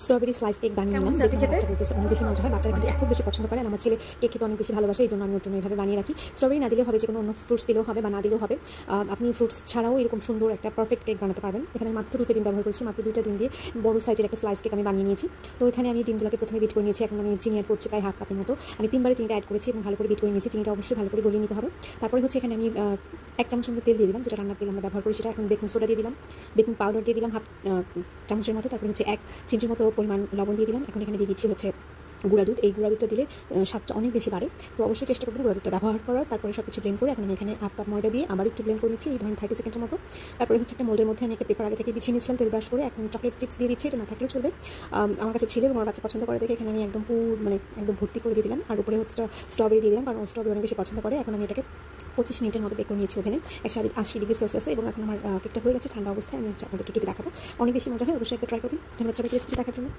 Strawberry slice cake বানিয়ে নিলাম, যেটা খেতে বলতেছে অনেক বেশি মজা হয়। বাচ্চারা কিন্তু খুব বেশি পছন্দ করে, আর আমার ছেলে কেক খেতে অনেক বেশি ভালোবাসে, এই জন্য আমি ওর জন্য এইভাবে বানিয়ে রাখি। স্ট্রবেরি না দিলেও হবে, যে কোনো অন্য ফ্রুটস দিলেও হবে বা না দিলেও হবে। আপনি ফ্রুটস ছাড়াও এরকম সুন্দর একটা পারফেক্ট কেক বানাতে পারবেন। এখানে মাত্র 2টা ডিম ব্যবহার করেছি, মাত্র 2টা ডিম দিয়ে বড় সাইজের একটা স্লাইস কেক আমি বানিয়ে নিয়েছি। তো এখানে আমি ডিমগুলোকে প্রথমে বিট করে নিয়েছি, এখন আমি চিনি অ্যাড করছি প্রায় হাফ কাপের মতো। আমি 3বারে চিনিটা অ্যাড করেছি এবং ভালো করে বিট করে নিয়েছি। চিনিটা অবশ্যই ভালো করে গলিয়ে নিতে হবে। তারপরে হচ্ছে এখানে আমি 1 চামচ মতো তেল দিয়ে দিলাম, যেটা রান্নার তেল আমরা ব্যবহার করি সেটা। এখন বেকিং সোডা দিয়ে দিলাম, বেকিং পাউডার দিয়ে দিলাম হাফ চামচের মতো। তারপরে হচ্ছে 1 চিমটির মতো পরিমাণ লবণ দিয়ে দিলাম। এখন এখানে দিয়ে দিচ্ছি হচ্ছে গুঁড়া দুধ। এই গুঁড়া দুধটা দিলে স্বাদটা অনেক বেশি বাড়ে, তো অবশ্যই চেষ্টা করবেন গুঁড়া দুধটা ব্যবহার করার। তারপরে সব কিছু ব্লেন্ড করে এখন আমি এখানে হাফ কাপ ময়দা দিয়ে আবার একটু ব্লেন্ড করে নিচ্ছি, এই ধরুন 30 সেকেন্ডের মতো। তারপরে হচ্ছে একটা মোল্ডের মধ্যে আমি একটা পেপার আগে থেকে বিছিয়ে নিয়েছিলাম তেল ব্রাশ করে। এখন চকলেট চিপস দিয়ে দিচ্ছি, এটা না থাকলেও চলবে। আমার কাছে ছিল এবং আমার বাচ্চা পছন্দ করে দেখে এখানে আমি একদম একদম ভর্তি করে দিয়ে দিলাম। আর উপরে হচ্ছে স্ট্রবেরি দিয়ে দিলাম, কারণ স্ট্রবেরি অনেক বেশি পছন্দ করে। এখন আমি এটাকে 25 মিনিটের মতো বেক করে নিয়েছি ওভেনে 180 ডিগ্রি সেলসিয়াসে, এবং এখন আমার কেকটা হয়ে গেছে ঠান্ডা অবস্থায়। আমি হচ্ছে আপনাদেরকে কেটে দেখাবো, অনেক বেশি মজা হয়, অবশ্যই একটা ট্রাই করবেন। ধন্যবাদ সবাইকে রেসিপি দেখার জন্য।